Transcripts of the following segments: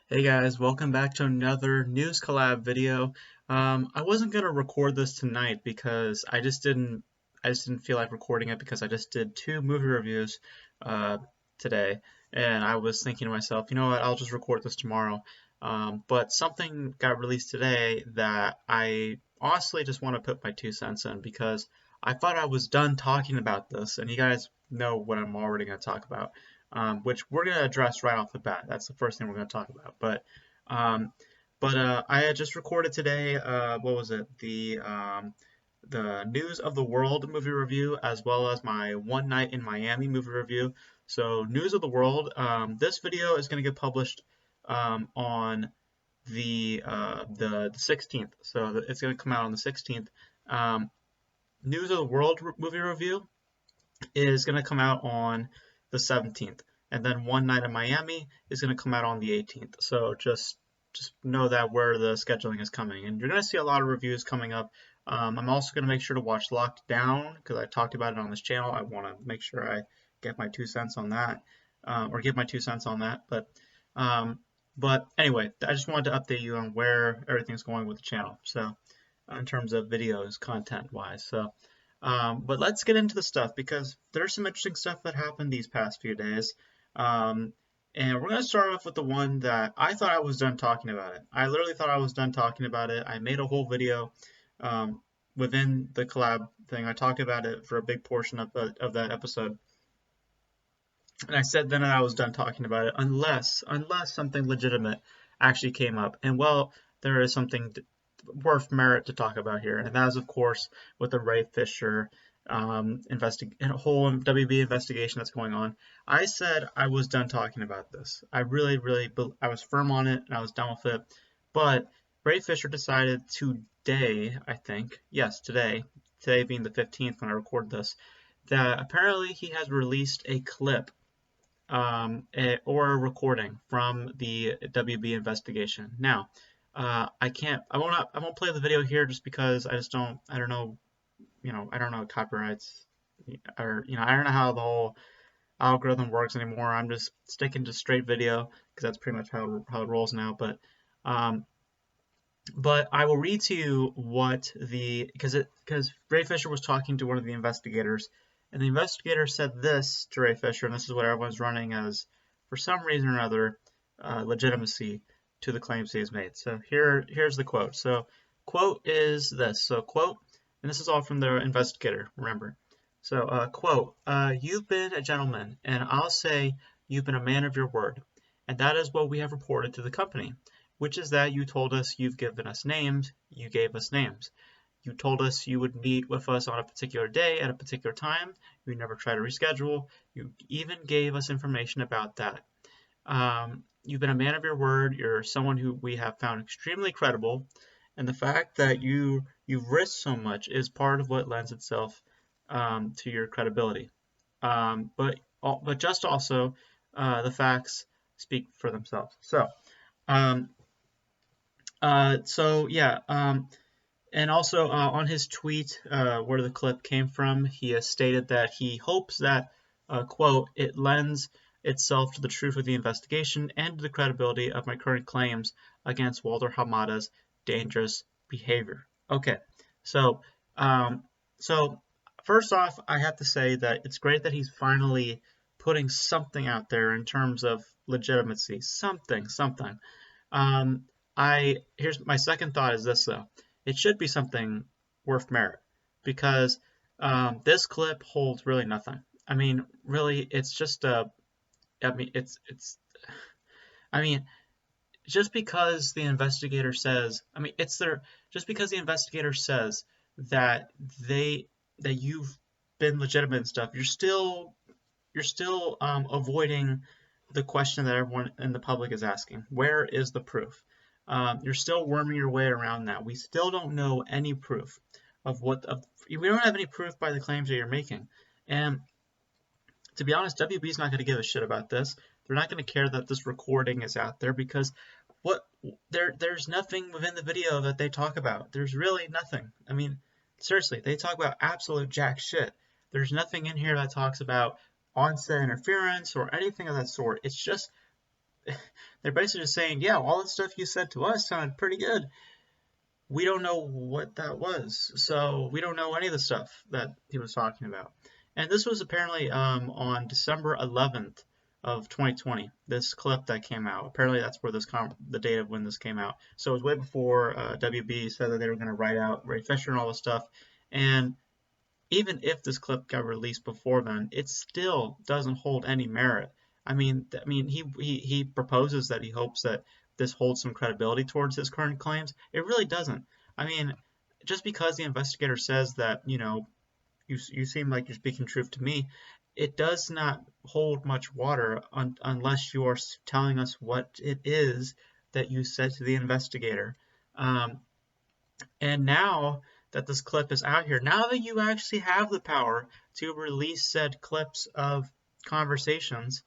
Hey guys, welcome back to another news collab video. I wasn't gonna record this tonight because I just didn't feel like recording it because I just did two movie reviews uh, today, and I was thinking to myself, you know what, I'll just record this tomorrow. But something got released today that I honestly just want to put my 2 cents in because I thought I was done talking about this, and you guys know what I'm already gonna talk about, which we're going to address right off the bat. That's the first thing we're going to talk about. Um, I had just recorded today. What was it? The News of the World movie review, as well as my One Night in Miami movie review. So, News of the World. This video is going to get published on the 16th. So it's going to come out on the 16th. Um, News of the World movie review is going to come out on the 17th, and then One Night in Miami is going to come out on the 18th. So just know that where the scheduling is coming, and you're going to see a lot of reviews coming up. I'm also going to make sure to watch Locked Down because I talked about it on this channel. I want to make sure I get my 2 cents on that, or give my 2 cents on that. But anyway, I just wanted to update you on where everything's going with the channel. So in terms of videos, content wise. But let's get into the stuff because there's some interesting stuff that happened these past few days. Um, and we're going to start off with the one that I thought I was done talking about it. I literally thought I was done talking about it. I made a whole video um, within the collab thing. I talked about it for a big portion of that episode. And I said then I was done talking about it unless something legitimate actually came up. And well, there is something worth merit to talk about here, and that is of course with the Ray Fisher whole WB investigation that's going on. I said I was done talking about this. I really I was firm on it and I was done with it. But Ray Fisher decided today, I think, yes, today being the 15th when I record this, that apparently he has released a clip or a recording from the WB investigation. Now, I won't play the video here just because I don't know, I don't know copyrights, or, I don't know how the whole algorithm works anymore. I'm just sticking to straight video because that's pretty much how it rolls now. Um, but I will read to you what because Ray Fisher was talking to one of the investigators, and the investigator said this to Ray Fisher, and this is what everyone's running as, for some reason or another, legitimacy to the claims he has made. So here's the quote. So quote is this. So quote, and this is all from the investigator, remember. So quote, you've been a gentleman, and I'll say you've been a man of your word, and that is what we have reported to the company, which is that you told us you've given us names, you gave us names. You told us you would meet with us on a particular day at a particular time. You never tried to reschedule. You even gave us information about that. You've been a man of your word. You're someone who we have found extremely credible, and the fact that you've risked so much is part of what lends itself to your credibility. But just also, the facts speak for themselves. Um, yeah. And also on his tweet, where the clip came from, he has stated that he hopes that, quote, it lends itself to the truth of the investigation and to the credibility of my current claims against Walter Hamada's dangerous behavior. Okay, so um, so first off, I have to say that it's great that he's finally putting something out there in terms of legitimacy, something. Um, Here's my second thought is this though. It should be something worth merit because this clip holds really nothing. I mean, really, it's just a. I mean, it's. I mean, just because the investigator says. I mean, it's their. Just because the investigator says that you've been legitimate and stuff, you're still avoiding the question that everyone in the public is asking. Where is the proof? You're still worming your way around that. We still don't know any proof we don't have any proof by the claims that you're making. And to be honest, WB's not going to give a shit about this. They're not going to care that this recording is out there because there's nothing within the video that they talk about. There's really nothing. I mean, seriously, they talk about absolute jack shit. There's nothing in here that talks about onset interference or anything of that sort. It's just They're basically just saying, yeah, all the stuff you said to us sounded pretty good. We don't know what that was, so we don't know any of the stuff that he was talking about. And this was apparently on December 11th of 2020. This clip that came out. Apparently, that's where the date of when this came out. So it was way before WB said that they were going to write out Ray Fisher and all this stuff. And even if this clip got released before then, it still doesn't hold any merit. He proposes that he hopes that this holds some credibility towards his current claims. It really doesn't. I mean, just because the investigator says that, you seem like you're speaking truth to me, it does not hold much water unless you are telling us what it is that you said to the investigator. And now that this clip is out here, now that you actually have the power to release said clips of conversations,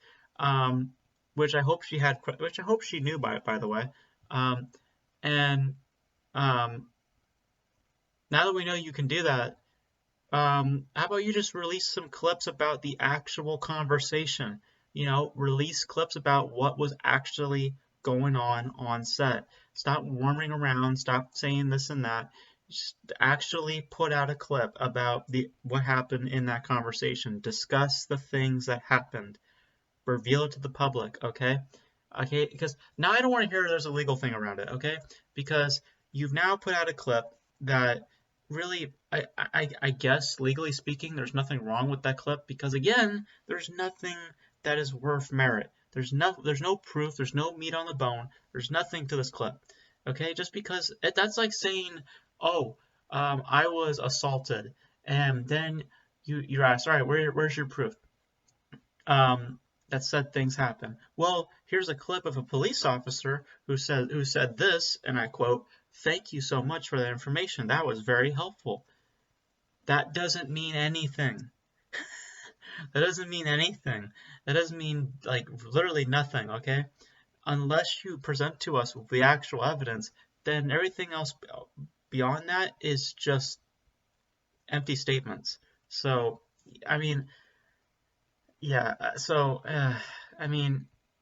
which I hope she knew by the way, and now that we know you can do that, how about you just release some clips about the actual conversation? Release clips about what was actually going on set. Stop worming around. Stop saying this and that. Just actually put out a clip about what happened in that conversation. Discuss the things that happened. Reveal it to the public, okay? Okay, because now I don't want to hear there's a legal thing around it, okay? Because you've now put out a clip that really, I guess, legally speaking, there's nothing wrong with that clip because, again, there's nothing that is worth merit. There's no proof. There's no meat on the bone. There's nothing to this clip, okay? Just because that's like saying, oh, I was assaulted, and then you're asked, all right, where's your proof? That said things happen. Well, here's a clip of a police officer who said this, and I quote, "Thank you so much for that information. That was very helpful." That doesn't mean anything. That doesn't mean anything. That doesn't mean like literally nothing, okay? Unless you present to us with the actual evidence, then everything else beyond that is just empty statements. So, I mean, yeah,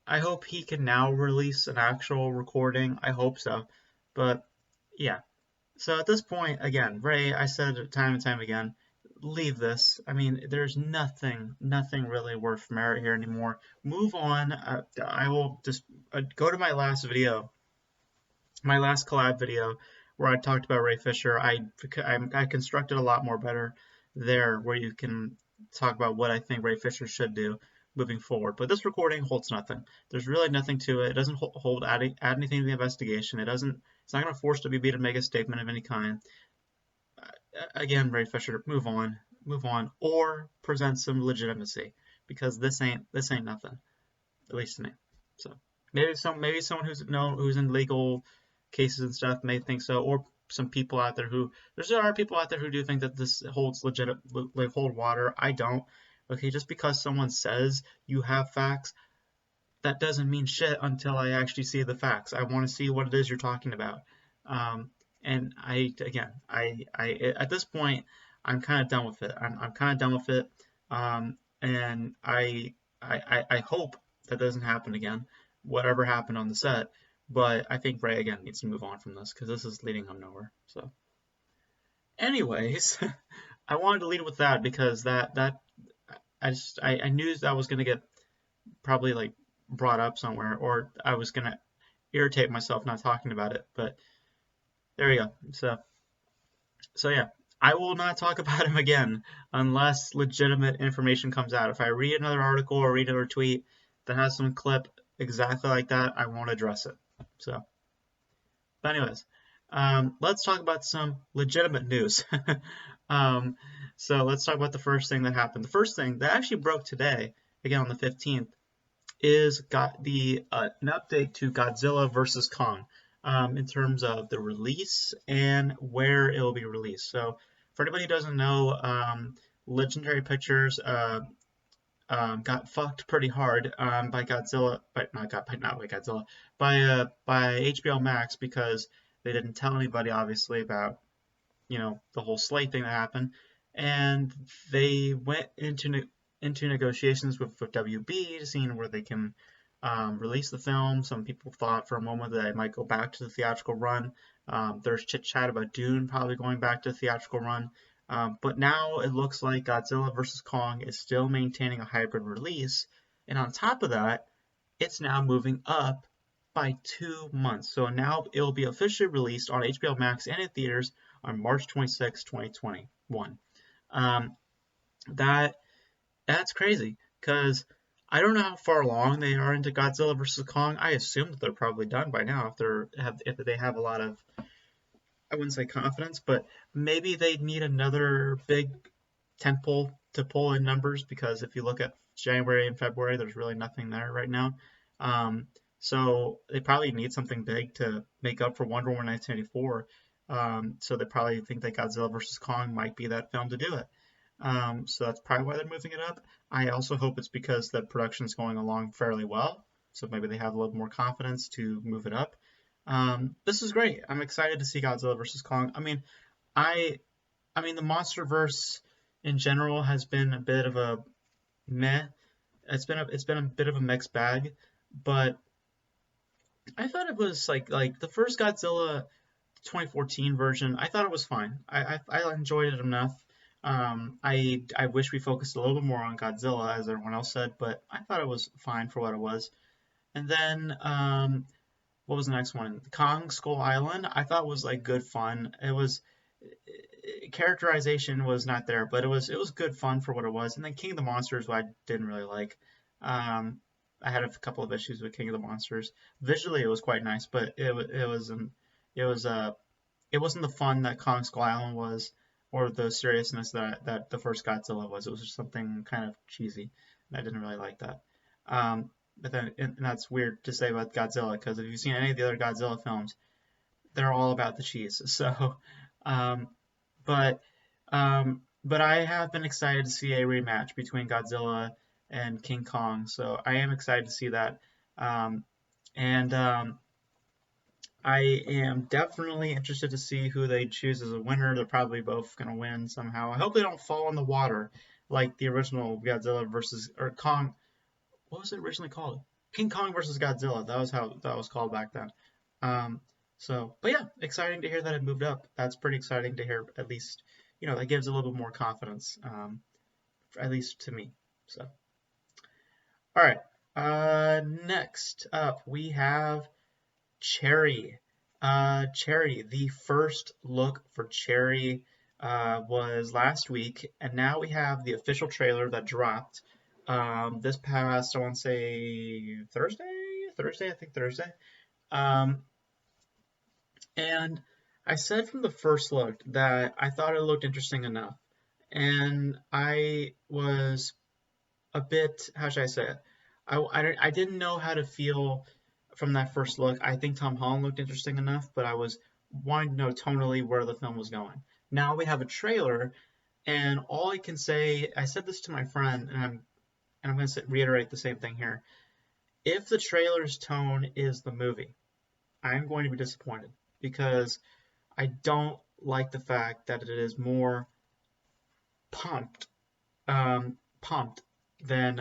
I hope he can now release an actual recording. I hope so. But yeah. So at this point, again, Ray, I said it time and time again, leave this. I mean, there's nothing really worth merit here anymore. Move on. I will just go to my last video, my last collab video, where I talked about Ray Fisher. I constructed a lot more better there, where you can talk about what I think Ray Fisher should do moving forward. But this recording holds nothing. There's really nothing to it. It doesn't add anything to the investigation. It's not going to force WB to make a statement of any kind. Again, Ray Fisher, move on, or present some legitimacy, because this ain't nothing, at least to me. So maybe someone who's in legal cases and stuff may think so, or some people out there there are people out there who do think that this holds hold water. I don't. Okay, just because someone says you have facts, that doesn't mean shit until I actually see the facts. I want to see what it is you're talking about. And at this point, I'm kind of done with it. I'm kind of done with it. And I hope that doesn't happen again, whatever happened on the set. But I think Ray, again, needs to move on from this because this is leading him nowhere. So anyways, I wanted to lead with that because I knew that was going to get probably like brought up somewhere, or I was going to irritate myself not talking about it. But there we go. So yeah, I will not talk about him again unless legitimate information comes out. If I read another article or read another tweet that has some clip exactly like that, I won't address it. So, but anyways, let's talk about some legitimate news. So let's talk about the first thing that happened. The first thing that actually broke today, again on the 15th, is an update to Godzilla vs. Kong in terms of the release and where it will be released. So for anybody who doesn't know, Legendary Pictures got fucked pretty hard by Godzilla, but not by Godzilla, by HBO Max, because they didn't tell anybody, obviously, about the whole Slate thing that happened, and they went into negotiations with WB to see where they can release the film. Some people thought for a moment that it might go back to the theatrical run. There's chit chat about Dune probably going back to the theatrical run. But now it looks like Godzilla vs. Kong is still maintaining a hybrid release. And on top of that, it's now moving up by 2 months. So now it'll be officially released on HBO Max and in theaters on March 26, 2021. Um, that that's crazy because I don't know how far along they are into Godzilla vs. Kong. I assume that they're probably done by now if they have a lot of, I wouldn't say confidence, but maybe they need another big tentpole to pull in numbers because if you look at January and February, there's really nothing there right now. Um, so they probably need something big to make up for Wonder Woman 1984. So they probably think that Godzilla vs. Kong might be that film to do it. So that's probably why they're moving it up. I also hope it's because the production's going along fairly well. So maybe they have a little more confidence to move it up. This is great. I'm excited to see Godzilla vs. Kong. I, the MonsterVerse in general has been a bit of a meh. It's been a bit of a mixed bag, but I thought it was like the first Godzilla 2014 version. I thought it was fine. I enjoyed it enough. I wish we focused a little bit more on Godzilla, as everyone else said, but I thought it was fine for what it was. And then what was the next one? Kong Skull Island. I thought was like good fun. It was characterization was not there, but it was good fun for what it was. And then King of the Monsters, what I didn't really like. I had a couple of issues with King of the Monsters. Visually, it was quite nice, but it was it wasn't the fun that Kong Skull Island was, or the seriousness that the first Godzilla was. It was just something kind of cheesy. And I didn't really like that. But then, and that's weird to say about Godzilla, because if you've seen any of the other Godzilla films, they're all about the cheese. So, um, but but I have been excited to see a rematch between Godzilla and King Kong. So I am excited to see that. Um, and I am definitely interested to see who they choose as a winner. They're probably both going to win somehow. I hope they don't fall in the water like the original Godzilla versus or Kong. What was it originally called? King Kong versus Godzilla. That was how that was called back then. Um, but yeah, exciting to hear that it moved up. That's pretty exciting to hear. At least, that gives a little bit more confidence, at least to me. So, all right. Next up, we have Cherry. Cherry. The first look for Cherry was last week, and now we have the official trailer that dropped this past, I want to say Thursday, I think Thursday. Um, and I said from the first look that I thought it looked interesting enough, and I was a bit, how should I say it? I didn't know how to feel from that first look. I think Tom Holland looked interesting enough, but I was wanting to know tonally where the film was going. Now we have a trailer, and all I can say, I said this to my friend, and I'm going to reiterate the same thing here. If the trailer's tone is the movie, I'm going to be disappointed because I don't like the fact that it is more pumped, pumped than.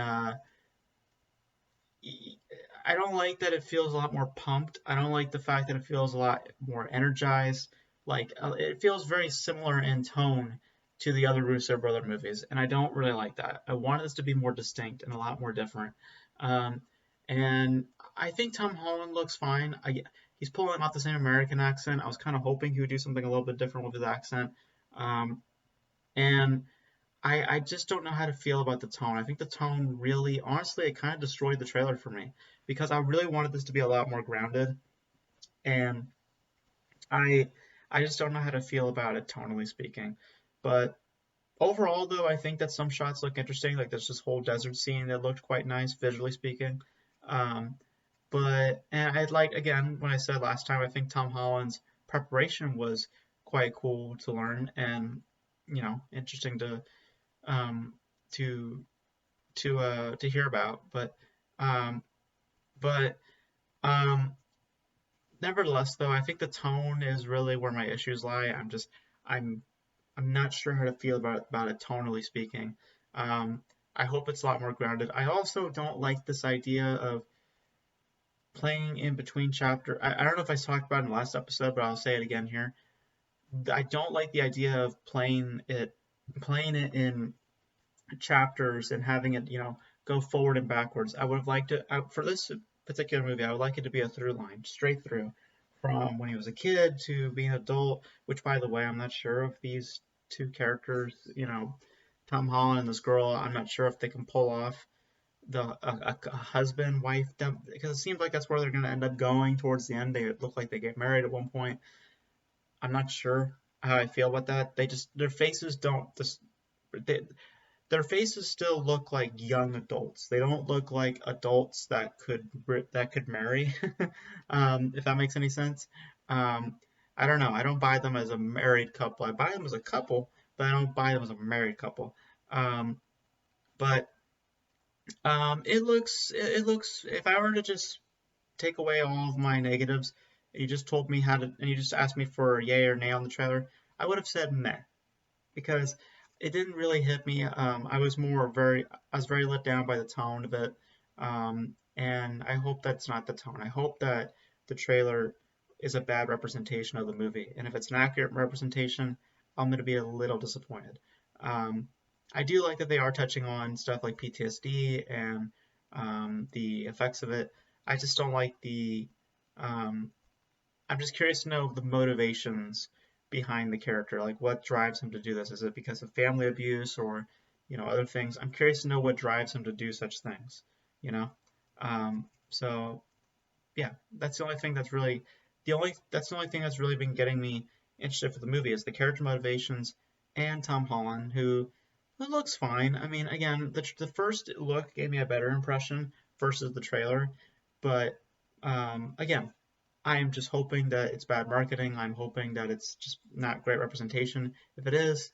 I don't like that it feels a lot more pumped. I don't like the fact that it feels a lot more energized. Like it feels very similar in tone to the other Russo brother movies, and I don't really like that. I wanted this to be more distinct and a lot more different. Um, and I think Tom Holland looks fine. He's pulling off the same American accent. I was kind of hoping he would do something a little bit different with his accent. Um, and I just don't know how to feel about the tone. I think the tone really, honestly, it kind of destroyed the trailer for me because I really wanted this to be a lot more grounded, and I I just don't know how to feel about it tonally speaking. But overall, though, I think that some shots look interesting. Like there's this whole desert scene that looked quite nice visually speaking. Um, and I'd like again when I said last time, I think Tom Holland's preparation was quite cool to learn and interesting um, to to hear about. Um, but um, nevertheless, though, I think the tone is really where my issues lie. I'm I'm not sure how to feel about it tonally speaking. Um, I hope it's a lot more grounded. I also don't like this idea of playing in between chapter. I don't know if I talked about it in the last episode, but I'll say it again here. I don't like the idea of playing it in chapters and having it, go forward and backwards. I would have liked it for this particular movie. I would like it to be a through line, straight through, from when he was a kid to being an adult. Which, by the way, I'm not sure if these two characters, Tom Holland and this girl, I'm not sure if they can pull off a husband wife, because it seems like that's where they're going to end up going towards the end. They look like they get married at one point. I'm not sure how I feel about that. Their faces don't they, their faces still look like young adults. They don't look like adults that could marry, if that makes any sense. Um, I don't know. I don't buy them as a married couple. I buy them as a couple, but I don't buy them as a married couple. Um, but it looks. If I were to just take away all of my negatives, and you just told me how to, and you just asked me for a yay or nay on the trailer, I would have said meh because it didn't really hit me. I was very let down by the tone of it, and I hope that's not the tone. I hope that the trailer is a bad representation of the movie, and if it's an accurate representation, I'm going to be a little disappointed. Um, I do like that they are touching on stuff like PTSD and the effects of it. I just don't like the um, I'm just curious to know the motivations behind the character. Like, what drives him to do this? Is it because of family abuse or, other things? I'm curious to know what drives him to do such things, you know? So yeah, that's the only thing that's the only thing that's really been getting me interested for the movie is the character motivations and Tom Holland, who looks fine. I mean, again, the first look gave me a better impression versus the trailer, but again, I am just hoping that it's bad marketing. I'm hoping that it's just not great representation. If it is,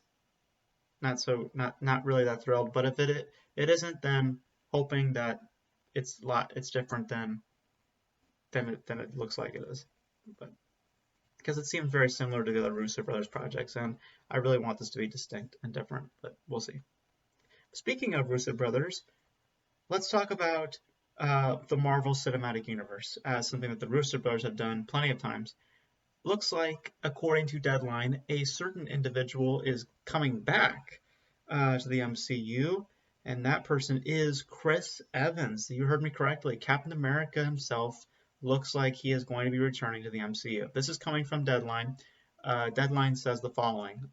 not really that thrilled. But if it isn't, then hoping that it's different than it looks like it is. But because it seems very similar to the other Russo brothers projects, and I really want this to be distinct and different. But we'll see. Speaking of Russo brothers, let's talk about the Marvel Cinematic Universe as something that the Russo brothers have done plenty of times. Looks like, according to Deadline, a certain individual is coming back to the MCU, and that person is Chris Evans. You heard me correctly. Captain America himself looks like he is going to be returning to the MCU. This is coming from Deadline. Deadline says the following.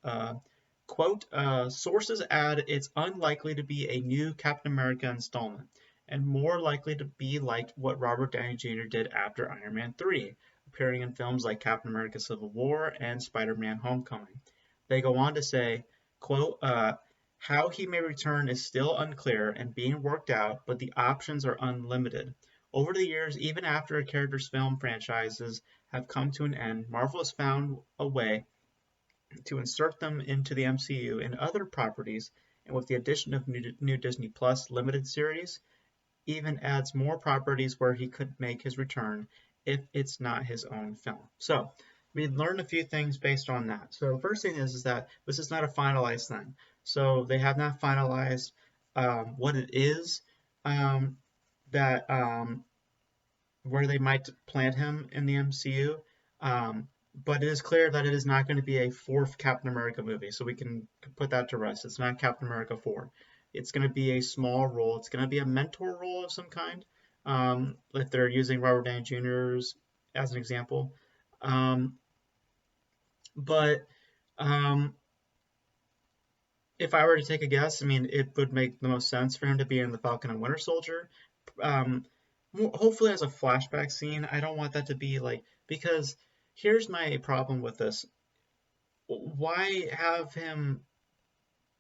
Quote, sources add it's unlikely to be a new Captain America installment, and more likely to be like what Robert Downey Jr. did after Iron Man 3, appearing in films like Captain America Civil War and Spider-Man Homecoming. They go on to say, quote, how he may return is still unclear and being worked out, but the options are unlimited. Over the years, even after a character's film franchises have come to an end, Marvel has found a way to insert them into the MCU and other properties, and with the addition of new Disney Plus limited series, even adds more properties where he could make his return if it's not his own film. So we learned a few things based on that. So the first thing is that this is not a finalized thing. So they have not finalized what it is that where they might plant him in the MCU. But it is clear that it is not going to be a fourth Captain America movie, so we can put that to rest. It's not Captain America 4. It's going to be a small role. It's going to be a mentor role of some kind, if they're using Robert Downey Jr.'s as an example. But if I were to take a guess, I mean, it would make the most sense for him to be in the Falcon and Winter Soldier. Hopefully as a flashback scene. I don't want that to be like, because here's my problem with this. Why have him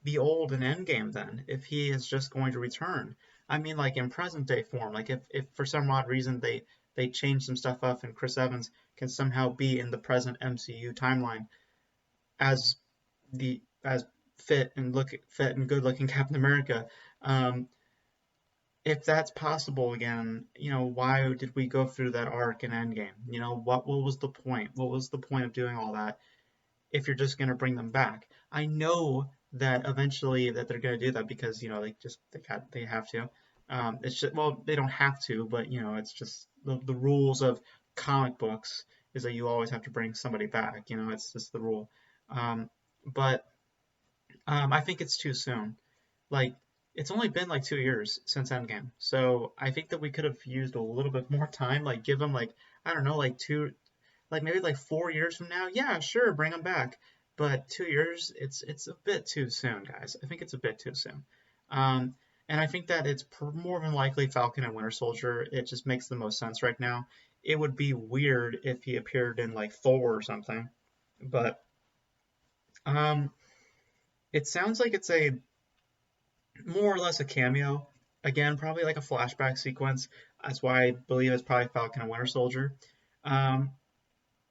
be old in Endgame then, if he is just going to return? I mean, like in present day form, like if for some odd reason they change some stuff up and Chris Evans can somehow be in the present MCU timeline as as fit and good looking Captain America. If that's possible again, why did we go through that arc in Endgame? What was the point? What was the point of doing all that if you're just going to bring them back? I know that eventually that they're going to do that because, they have to. It's just, well, they don't have to, but, it's just the rules of comic books is that you always have to bring somebody back. It's just the rule. Um, but I think it's too soon. Like, it's only been like 2 years since Endgame, so I think that we could have used a little bit more time. Like, give them like, I don't know, like maybe like 4 years from now. Yeah, sure, bring them back. But 2 years, it's a bit too soon, guys. I think it's a bit too soon. Um, and I think that it's more than likely Falcon and Winter Soldier. It just makes the most sense right now. It would be weird if he appeared in like Thor or something, but um, it sounds like it's a more or less a cameo. Again, probably like a flashback sequence. That's why I believe it's probably Falcon and Winter Soldier. Um,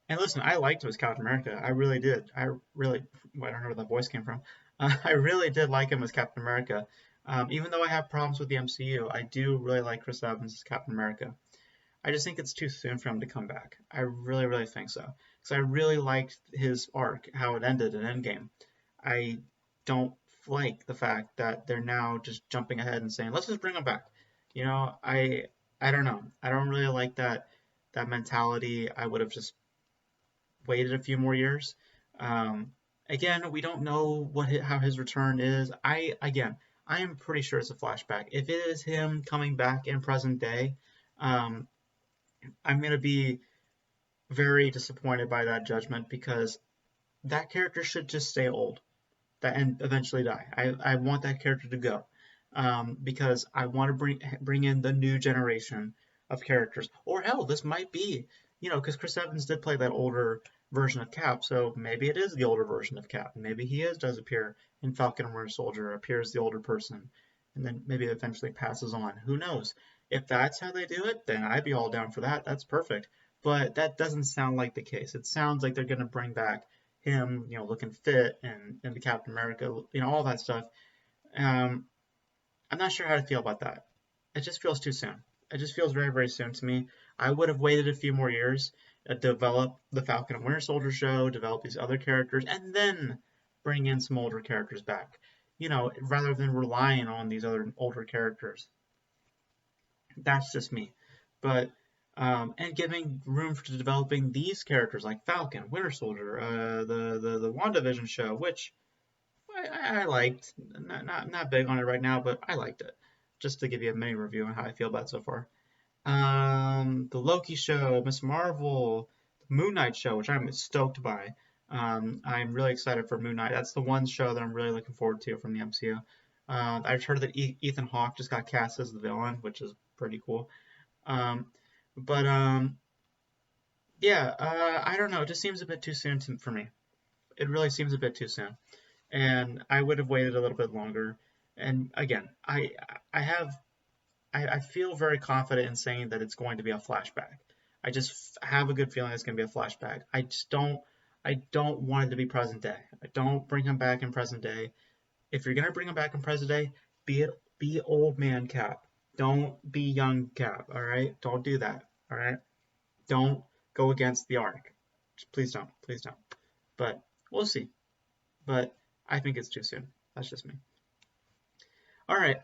and listen, I liked him as Captain America. I really did. I don't know where that voice came from. I really did like him as Captain America. Even though I have problems with the MCU, I do really like Chris Evans as Captain America. I just think it's too soon for him to come back. I really, really think so. Because I really liked his arc, how it ended in Endgame. I don't like the fact that they're now just jumping ahead and saying, let's just bring him back. I don't know. I don't really like that mentality. I would have just waited a few more years. Um, Again, we don't know how his return is. I am pretty sure it's a flashback. If it is him coming back in present day, um, I'm gonna be very disappointed by that judgment because that character should just stay old and eventually die. I want that character to go because I want to bring in the new generation of characters. Or hell, this might be, because Chris Evans did play that older version of Cap, so maybe it is the older version of Cap. Maybe does appear in Falcon and Winter Soldier, appears the older person, and then maybe eventually passes on. Who knows? If that's how they do it, then I'd be all down for that. That's perfect. But that doesn't sound like the case. It sounds like they're going to bring back him, looking fit and the Captain America, all that stuff. Um, I'm not sure how to feel about that. It just feels too soon. It just feels very, very soon to me. I would have waited a few more years, develop the Falcon and Winter Soldier show, develop these other characters, and then bring in some older characters back. Rather than relying on these other older characters. That's just me. But and giving room for developing these characters like Falcon, Winter Soldier, the WandaVision show, which I liked. Not big on it right now, but I liked it. Just to give you a mini review on how I feel about it so far. The Loki show, Miss Marvel, the Moon Knight show, which I'm stoked by. I'm really excited for Moon Knight. That's the one show that I'm really looking forward to from the MCU. I've heard that Ethan Hawke just got cast as the villain, which is pretty cool. Um, but yeah, I don't know. It just seems a bit too soon for me. It really seems a bit too soon, and I would have waited a little bit longer. And again, I have I feel very confident in saying that it's going to be a flashback. I just have a good feeling it's going to be a flashback. I don't want it to be present day. I don't bring him back in present day. If you're gonna bring him back in present day, be old man Cap. Don't be young Cap. All right, don't do that. All right, don't go against the arc. Please don't. Please don't. But we'll see. But I think it's too soon. That's just me. All right,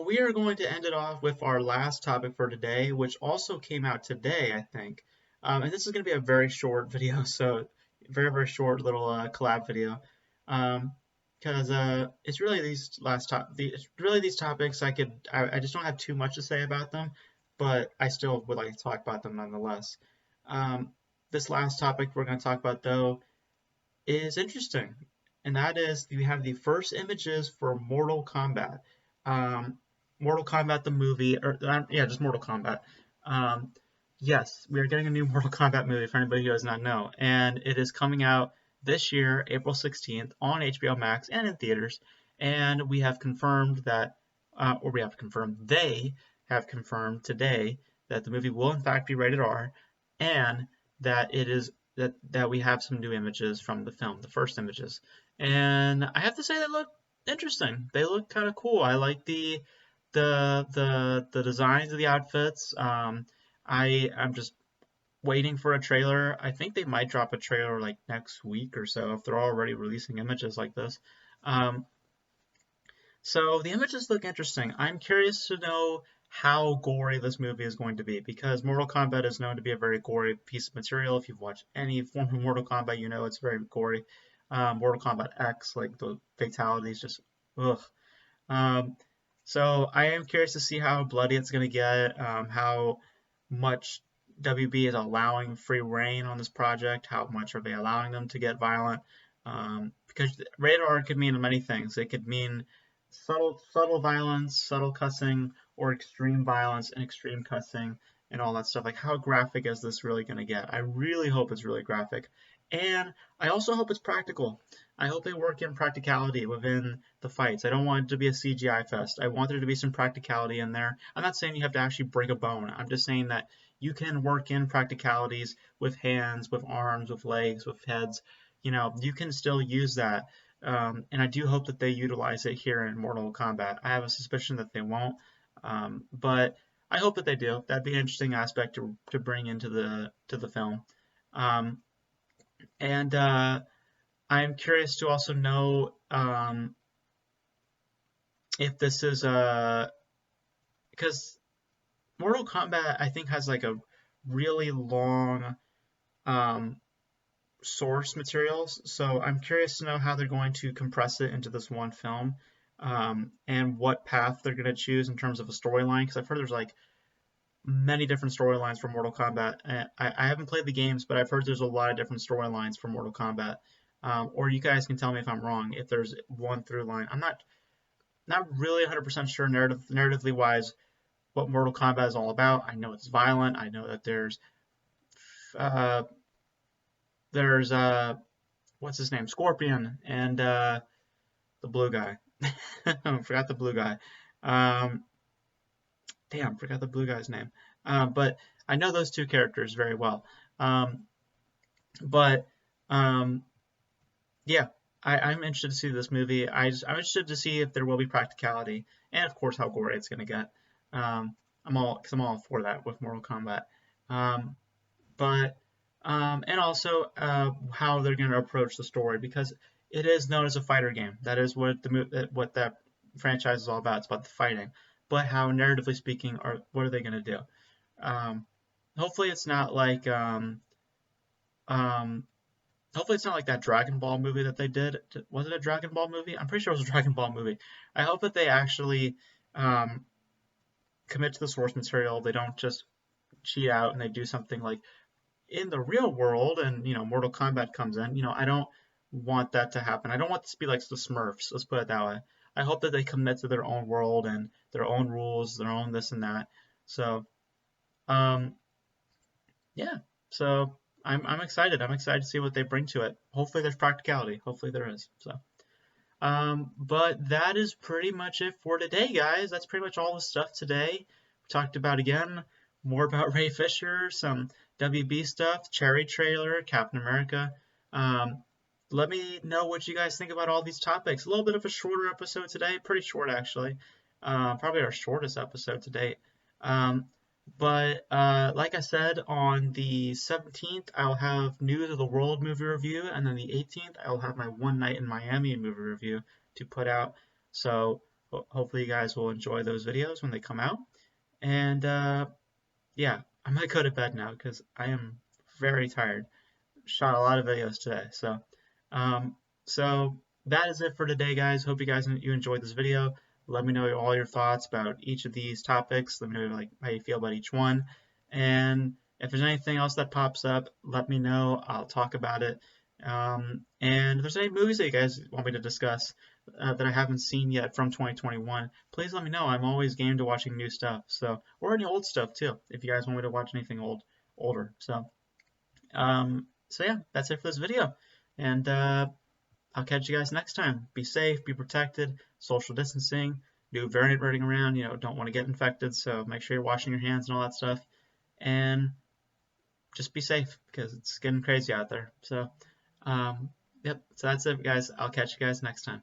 we are going to end it off with our last topic for today, which also came out today, I think. And this is going to be a very short video, so very, very short little collab video. Because it's really it's really these topics I just don't have too much to say about them, but I still would like to talk about them nonetheless. Um, this last topic we're going to talk about, though, is interesting, and that is we have the first images for Mortal Kombat. Um, Mortal Kombat the movie, or yeah, just Mortal Kombat. Um, yes, we are getting a new Mortal Kombat movie for anybody who does not know, and it is coming out this year, April 16th, on HBO Max and in theaters. And we have confirmed that, or we have confirmed they have confirmed today that the movie will in fact be rated R, and that it is that we have some new images from the film, the first images. And I have to say they look interesting. They look kind of cool. I like the designs of the outfits. I'm just waiting for a trailer. I think they might drop a trailer like next week or so if they're already releasing images like this. Um, so the images look interesting. I'm curious to know how gory this movie is going to be, because Mortal Kombat is known to be a very gory piece of material. If you've watched any form of Mortal Kombat, you know it's very gory. Mortal Kombat X, like the fatalities, just ugh. Um, so I am curious to see how bloody it's going to get, how much WB is allowing free reign on this project, how much are they allowing them to get violent, because rated R could mean many things. It could mean subtle violence, subtle cussing, or extreme violence and extreme cussing and all that stuff. Like, how graphic is this really going to get? I really hope it's really graphic. And I also hope it's practical. I hope they work in practicality within the fights. I don't want it to be a CGI fest. I want there to be some practicality in there. I'm not saying you have to actually break a bone. I'm just saying that you can work in practicalities with hands, with arms, with legs, with heads. You know, you can still use that. And I do hope that they utilize it here in Mortal Kombat. I have a suspicion that they won't, but I hope that they do. That'd be an interesting aspect to bring into the film. Um, and I'm curious to also know if this is because Mortal Kombat I think has like a really long um, source materials, so I'm curious to know how they're going to compress it into this one film, and what path they're going to choose in terms of a storyline. Because I've heard there's like many different storylines for Mortal Kombat. I haven't played the games, but I've heard there's a lot of different storylines for Mortal Kombat. Or you guys can tell me if I'm wrong, if there's one through line. I'm not really 100% sure narratively wise what Mortal Kombat is all about. I know it's violent. I know that uh, there's what's his name, Scorpion, and the blue guy. I forgot the blue guy. Um, Damn, forgot the blue guy's name. But I know those two characters very well. Um, but um, yeah, I'm interested to see this movie. I'm interested to see if there will be practicality, and of course how gory it's going to get. I'm all for that with Mortal Kombat. Um, but and also how they're going to approach the story, because it is known as a fighter game. That is what that franchise is all about. It's about the fighting. But how, narratively speaking, what are they going to do? Um, hopefully it's not like um, hopefully it's not like that Dragon Ball movie that they did. Was it a Dragon Ball movie? I'm pretty sure it was a Dragon Ball movie. I hope that they actually um, commit to the source material. They don't just cheat out and they do something like in the real world, and Mortal Kombat comes in. I don't want that to happen. I don't want this to be like the Smurfs. Let's put it that way. I hope that they commit to their own world and their own rules, their own this and that. So, um, yeah. So I'm excited. I'm excited to see what they bring to it. Hopefully there's practicality. Hopefully there is. So. But that is pretty much it for today, guys. That's pretty much all the stuff today. We talked about, again, more about Ray Fisher, some WB stuff, Cherry trailer, Captain America. Let me know what you guys think about all these topics. A little bit of a shorter episode today, pretty short actually. Probably our shortest episode to date. But like I said, on the 17th, I'll have News of the World movie review, and then the 18th, I'll have my One Night in Miami movie review to put out. So hopefully you guys will enjoy those videos when they come out. And yeah, I might go to bed now because I am very tired. Shot a lot of videos today. Um, so that is it for today, guys. Hope you enjoyed this video. Let me know all your thoughts about each of these topics. Let me know how you feel about each one. And if there's anything else that pops up, let me know. I'll talk about it. And if there's any movies that you guys want me to discuss that I haven't seen yet from 2021, please let me know. I'm always game to watching new stuff. Or any old stuff too, if you guys want me to watch anything older. So yeah, that's it for this video. And I'll catch you guys next time. Be safe, be protected, social distancing, new variant running around, don't want to get infected, so make sure you're washing your hands and all that stuff. And just be safe because it's getting crazy out there. So, yep, so that's it, guys. I'll catch you guys next time.